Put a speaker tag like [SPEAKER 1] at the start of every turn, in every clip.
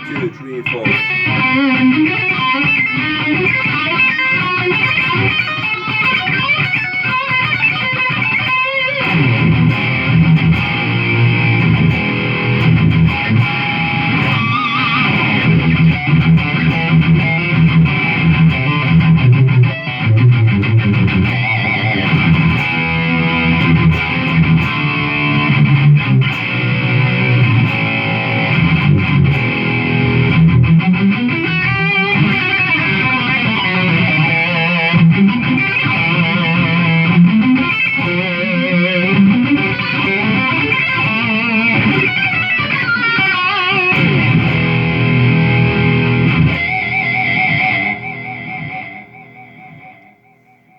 [SPEAKER 1] 2, 3, 4.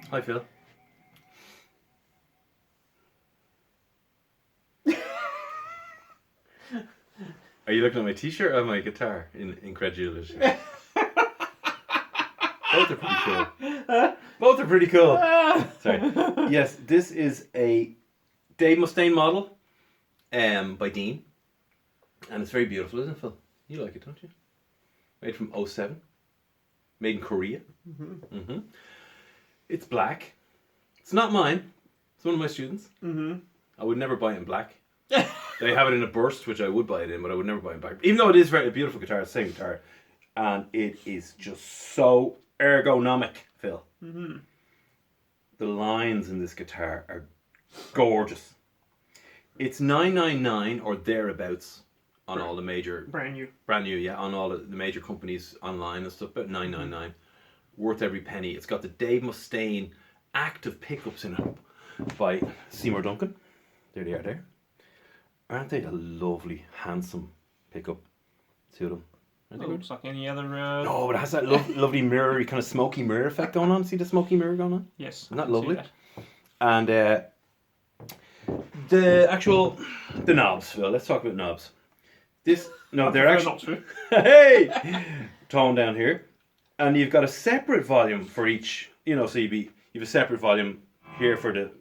[SPEAKER 1] Hi, Phil. Are you looking at my t-shirt or my guitar in incredulity? Both are pretty cool. Both are pretty cool. Sorry. Yes, this is a Dave Mustaine model by Dean. And it's very beautiful, isn't it, Phil? You like it, don't you? Made from 07. Made in Korea. Mm-hmm. Mm-hmm. It's black. It's not mine. It's one of my students. Mm-hmm. I would never buy it in black. They have it in a burst, which I would buy it in, but I would never buy it in black. Even though it is a beautiful guitar, it's the same guitar. And it is just so ergonomic, Phil. Mm-hmm. The lines in this guitar are gorgeous. It's $999 or thereabouts on all the major...
[SPEAKER 2] Brand new, yeah.
[SPEAKER 1] On all the major companies online and stuff, about $999. Worth every penny. It's got the Dave Mustaine active pickups in it by Seymour Duncan. There they are there. Aren't they a lovely, handsome pickup to them?
[SPEAKER 2] It looks like any other...
[SPEAKER 1] No, but it has that lovely mirror, kind of smoky mirror effect going on. See the smoky mirror going on?
[SPEAKER 2] Yes.
[SPEAKER 1] Isn't that lovely? And the knobs, Phil. Let's talk about knobs. They're actually... Hey! Tone down here. And you've got a separate volume for each, so you have a separate volume here for the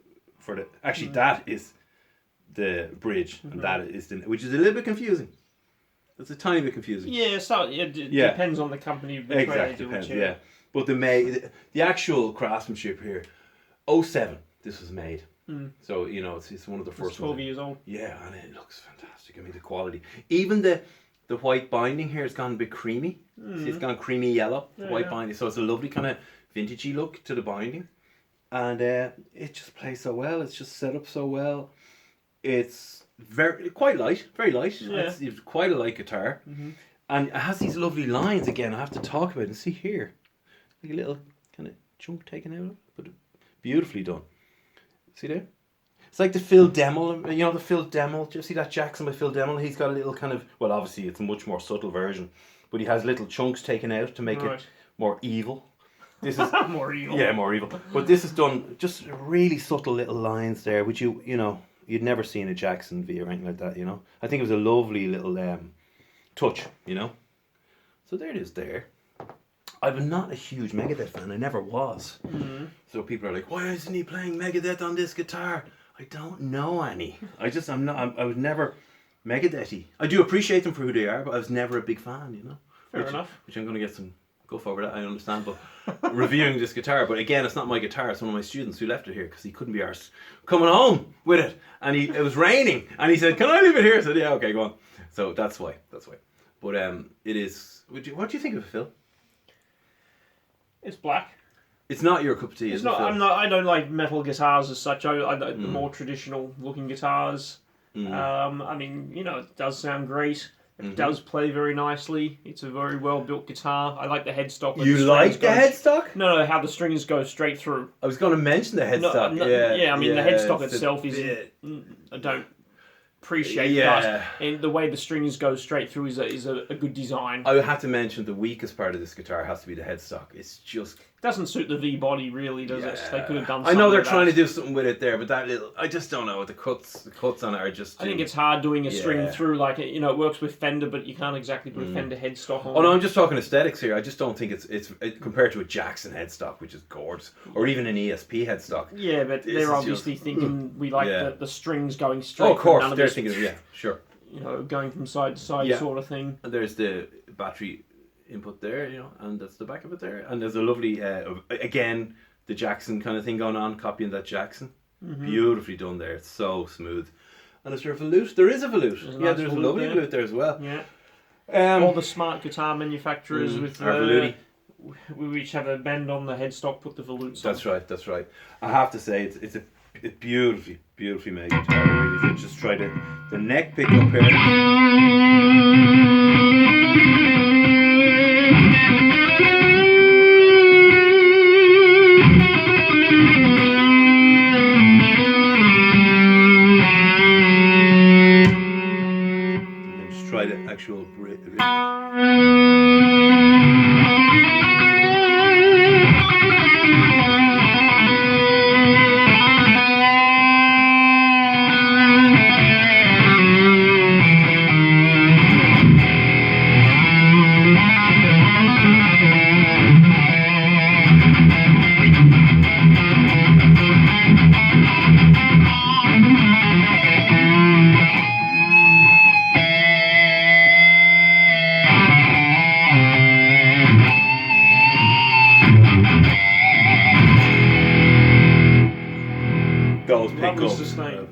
[SPEAKER 1] actually that is the bridge, and that is which is a little bit confusing. It's a tiny bit confusing.
[SPEAKER 2] Yeah, so it depends on the company.
[SPEAKER 1] Exactly, depends, yeah. But the actual craftsmanship here, 07, this was made. So, it's one of the first
[SPEAKER 2] it's 12 years old.
[SPEAKER 1] Yeah, and it looks fantastic. I mean, the quality. Even the white binding here has gone a bit creamy. See, it's gone creamy yellow, white binding. So it's a lovely kind of vintagey look to the binding. And it just plays so well. It's just set up so well. It's quite light, very light.
[SPEAKER 2] Yeah.
[SPEAKER 1] It's quite a light guitar. Mm-hmm. And it has these lovely lines again I have to talk about. And see here, like a little kind of chunk taken out of it, but beautifully done. See there? It's like the Phil Demmel, the Phil Demmel. Do you see that Jackson by Phil Demmel? He's got a little kind of, well, obviously it's a much more subtle version, but he has little chunks taken out to make it more evil. This is
[SPEAKER 2] more evil.
[SPEAKER 1] Yeah, more evil. But this is done just really subtle little lines there, which you'd never see in a Jackson V or anything like that. I think it was a lovely little touch. So there it is. There. I'm not a huge Megadeth fan. I never was. Mm-hmm. So people are like, why isn't he playing Megadeth on this guitar? I don't know any. I was never Megadeth-y. I do appreciate them for who they are, but I was never a big fan,
[SPEAKER 2] Fair enough.
[SPEAKER 1] Which I'm going to get some guff over that, I understand, but reviewing this guitar, but again, it's not my guitar, it's one of my students who left it here because he couldn't be arsed coming home with it, and it was raining, and he said, can I leave it here? I said, yeah, okay, go on. So that's why. But it is, what do you think of it, Phil?
[SPEAKER 2] It's black.
[SPEAKER 1] It's not your cup of tea,
[SPEAKER 2] it's not. I don't like metal guitars as such. I like the more traditional looking guitars. I mean, it does sound great. It does play very nicely. It's a very well built guitar. I like the headstock.
[SPEAKER 1] You like the headstock?
[SPEAKER 2] No, how the strings go straight through.
[SPEAKER 1] I was going to mention the headstock.
[SPEAKER 2] Yeah, I mean the headstock itself is. I don't appreciate that, and the way the strings go straight through is a good design.
[SPEAKER 1] I would have to mention the weakest part of this guitar has to be the headstock. It's just
[SPEAKER 2] doesn't suit the V body really, does it? They could have done something.
[SPEAKER 1] I know they're trying to do something with it there, but I just don't know. The cuts on it are just.
[SPEAKER 2] I think it's hard doing a string through like it works with Fender, but you can't exactly put a Fender headstock on.
[SPEAKER 1] Oh no, I'm just talking aesthetics here. I just don't think it's compared to a Jackson headstock, which is gorgeous, or even an ESP headstock.
[SPEAKER 2] Yeah, but they're obviously thinking we like the strings going straight.
[SPEAKER 1] Oh, of course, they're thinking, sure.
[SPEAKER 2] Going from side to side sort of thing.
[SPEAKER 1] And there's the battery input there, you know, and that's the back of it there. And there's a lovely, again, the Jackson kind of thing going on, copying that Jackson. Beautifully done there. It's so smooth. And is there a volute? There is a volute. There's a lovely volute there as well.
[SPEAKER 2] Yeah. All the smart guitar manufacturers with which have a bend on the headstock put the volutes on.
[SPEAKER 1] That's right. I have to say it's a beautifully made guitar. Really, so just try the neck pickup here. Try the actual bridge. Those
[SPEAKER 2] Lovely
[SPEAKER 1] pickups.
[SPEAKER 2] sustain.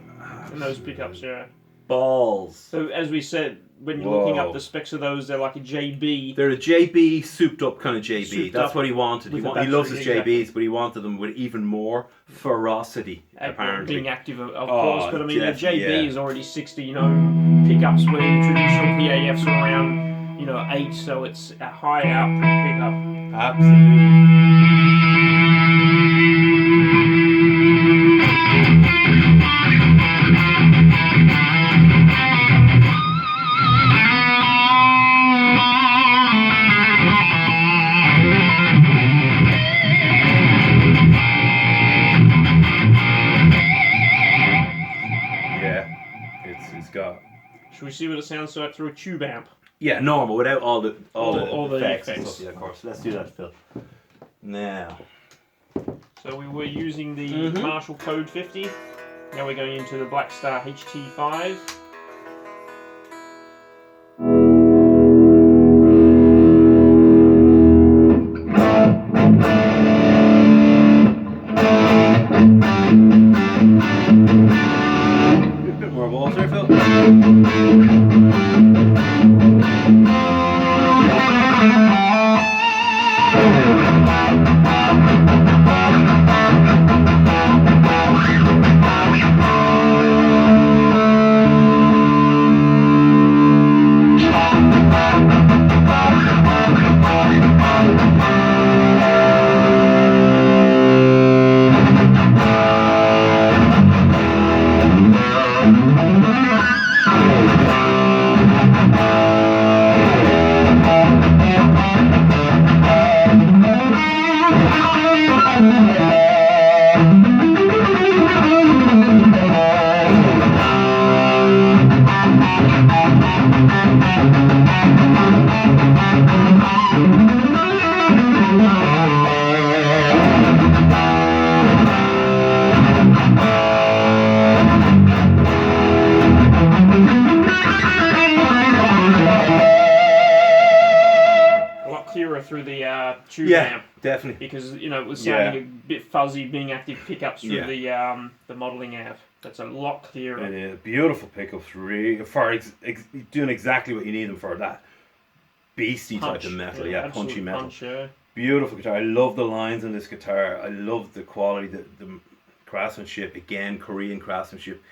[SPEAKER 2] And those pickups, yeah.
[SPEAKER 1] Balls.
[SPEAKER 2] So as we said, when you're looking up the specs of those, they're like a JB.
[SPEAKER 1] They're a JB, souped up kind of JB.
[SPEAKER 2] Souped
[SPEAKER 1] That's
[SPEAKER 2] up
[SPEAKER 1] what he wanted. He loves his JBs, but he wanted them with even more ferocity, apparently.
[SPEAKER 2] Being active, of course, but I mean, a JB is already 60, you know, pickups where the traditional PAFs are around, you know, 8, so it's a high output pickup.
[SPEAKER 1] Absolutely. It's got.
[SPEAKER 2] Should we see what it sounds like through a tube amp?
[SPEAKER 1] Yeah, normal, without all the effects.
[SPEAKER 2] effects.
[SPEAKER 1] And stuff. Yeah, of course. Let's do that, Phil. Now.
[SPEAKER 2] So we were using the Marshall Code 50. Now we're going into the Blackstar HT5.
[SPEAKER 1] A bit more walls there, Phil.
[SPEAKER 2] Through the tube
[SPEAKER 1] Yeah,
[SPEAKER 2] amp,
[SPEAKER 1] definitely.
[SPEAKER 2] because you know it was sounding a bit fuzzy, being active pickups through the modelling amp. That's a lot clearer.
[SPEAKER 1] And beautiful pickups, really, for doing exactly what you need them for. That beastie type of metal, punchy metal.
[SPEAKER 2] Punch, yeah.
[SPEAKER 1] Beautiful guitar. I love the lines on this guitar. I love the quality, the craftsmanship. Again, Korean craftsmanship.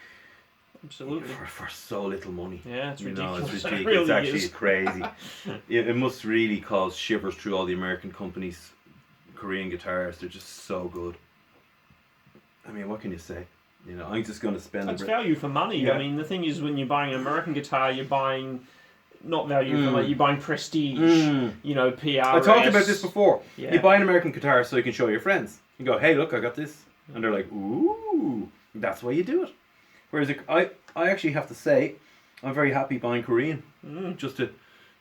[SPEAKER 2] Absolutely.
[SPEAKER 1] For so little money.
[SPEAKER 2] Yeah, it's ridiculous.
[SPEAKER 1] It's ridiculous.
[SPEAKER 2] It really
[SPEAKER 1] it's actually
[SPEAKER 2] is.
[SPEAKER 1] crazy. It must really cause shivers through all the American companies. Korean guitars, they're just so good. I mean, what can you say? You know, I'm just going to spend.
[SPEAKER 2] It's value for money.
[SPEAKER 1] Yeah.
[SPEAKER 2] I mean, the thing is, when you're buying an American guitar, you're buying not value for money. You're buying prestige. You know, PRS.
[SPEAKER 1] I talked about this before.
[SPEAKER 2] Yeah.
[SPEAKER 1] You buy an American guitar so you can show your friends. You go, hey, look, I got this, and they're like, ooh, that's why you do it. Whereas I actually have to say, I'm very happy buying Korean, just to,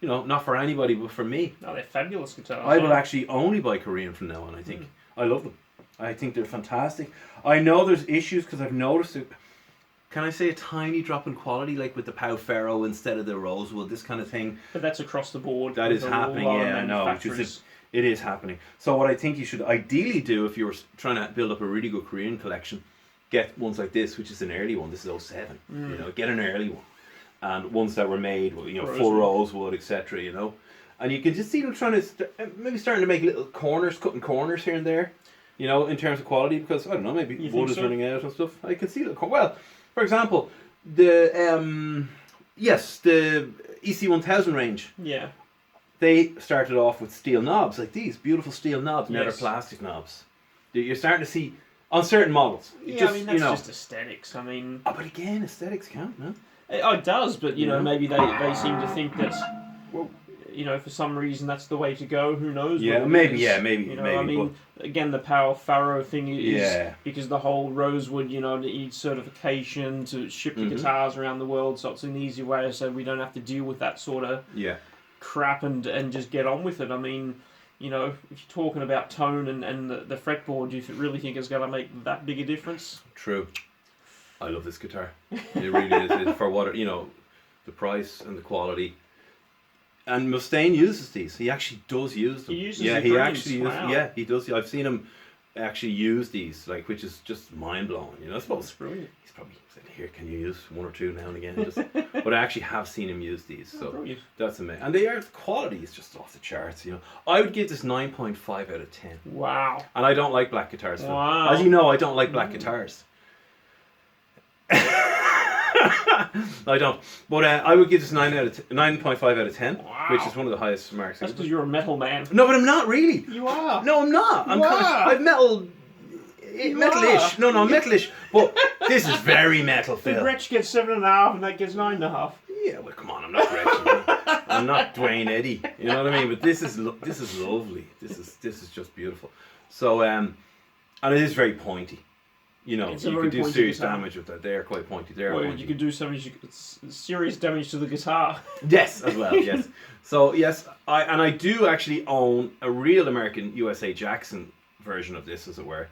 [SPEAKER 1] you know, not for anybody, but for me.
[SPEAKER 2] No, they're fabulous guitars.
[SPEAKER 1] I will actually only buy Korean from now on. I think I love them. I think they're fantastic. I know there's issues because I've noticed it. can I say a tiny drop in quality, like with the Pau Ferro instead of the rosewood, this kind of thing.
[SPEAKER 2] But that's across the board.
[SPEAKER 1] That is happening, yeah, I know. It is happening. So what I think you should ideally do if you're trying to build up a really good Korean collection, get ones like this, which is an early one. This is '07. You know, get an early one, and ones that were made, you know, full rosewood, etc. You know, and you can just see them trying to maybe starting to make little corners, cutting corners here and there. You know, in terms of quality, because I don't know, maybe wood is running out and stuff. I can see little well. For example, the the EC1000 range.
[SPEAKER 2] Yeah.
[SPEAKER 1] They started off with steel knobs like these, beautiful steel knobs, never plastic knobs. You're starting to see on certain models.
[SPEAKER 2] Yeah, I mean that's just aesthetics. I mean,
[SPEAKER 1] but again, aesthetics count, no?
[SPEAKER 2] It does, but you know, maybe they seem to think that. Well, you know, for some reason that's the way to go. Who knows?
[SPEAKER 1] Yeah, maybe.
[SPEAKER 2] You know, I mean, again, the Pau Ferro thing is because the whole rosewood, you know, needs certification to ship the guitars around the world, so it's an easy way so we don't have to deal with that sort of crap and just get on with it. I mean, you know, if you're talking about tone and the fretboard, do you really think it's going to make that big a difference?
[SPEAKER 1] True. I love this guitar. It really is. For what, you know, the price and the quality. And Mustaine uses these. He actually does use them.
[SPEAKER 2] He uses
[SPEAKER 1] he actually uses. Yeah, he does. I've seen him actually use these, like, which is just mind blowing. You know, I suppose
[SPEAKER 2] brilliant.
[SPEAKER 1] He's probably said, "Here, can you use one or two now and again?" Just, but I actually have seen him use these, so that's amazing. And the quality is just off the charts. You know, I would give this 9.5 out of 10.
[SPEAKER 2] Wow.
[SPEAKER 1] And I don't like black guitars.
[SPEAKER 2] Wow.
[SPEAKER 1] As you know, I don't like black guitars. I don't. But I would give this 9.5 out of 10, which is one of the highest marks.
[SPEAKER 2] That's because you're a metal man.
[SPEAKER 1] No, but I'm not really.
[SPEAKER 2] You are.
[SPEAKER 1] No, I'm not. I'm metal-ish. No, metal-ish. But this is very metal, Phil.
[SPEAKER 2] The Gretsch gets 7.5 and that gets 9.5.
[SPEAKER 1] Yeah, well, come on, I'm not Gretsch. I'm not Dwayne Eddy. You know what I mean? But this is lovely. This is just beautiful. So and it is very pointy. You know, you could do serious damage with that. They're quite pointy.
[SPEAKER 2] You could do serious damage to the guitar.
[SPEAKER 1] Yes, as well. Yes. So yes, I do actually own a real American USA Jackson version of this, as it were.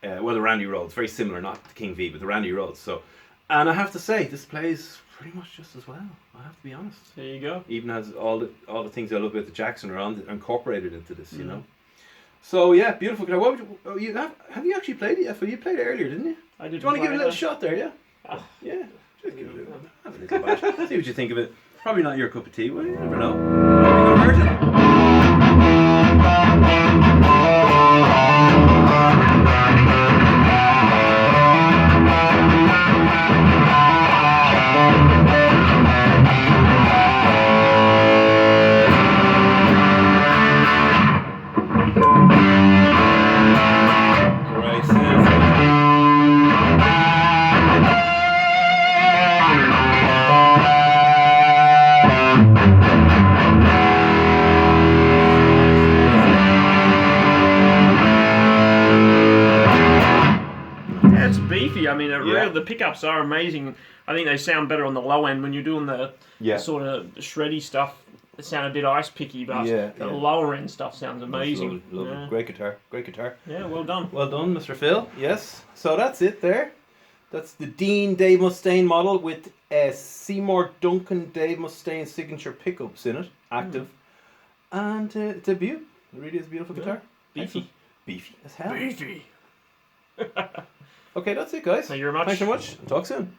[SPEAKER 1] Well, the Randy Rhoads, very similar, not the King V, but the Randy Rhoads. So, and I have to say, this plays pretty much just as well. I have to be honest.
[SPEAKER 2] There you go.
[SPEAKER 1] Even has all the things I love about the Jackson are incorporated into this. You know. So yeah, beautiful guitar. What would you have you actually played it? You played it earlier, didn't you?
[SPEAKER 2] I did.
[SPEAKER 1] Do you want to give it a little shot there? Yeah. Yeah. Just give it have a little bash. See what you think of it. Probably not your cup of tea. Well, you never know. Maybe convert it.
[SPEAKER 2] I mean, really, the pickups are amazing. I think they sound better on the low end when you're doing the sort of shreddy stuff. It sound a bit ice picky, but the lower end stuff sounds amazing.
[SPEAKER 1] Lovely. Yeah. Great guitar.
[SPEAKER 2] Yeah, well done.
[SPEAKER 1] Well done, Mr. Phil. Yes. So that's it there. That's the Dean Dave Mustaine model with Seymour Duncan Dave Mustaine signature pickups in it, active, and it's a beaut. It really is a beautiful guitar. Beefy as hell.
[SPEAKER 2] Beefy.
[SPEAKER 1] Okay, that's it, guys.
[SPEAKER 2] Thank you very much.
[SPEAKER 1] Thanks so much. Talk soon.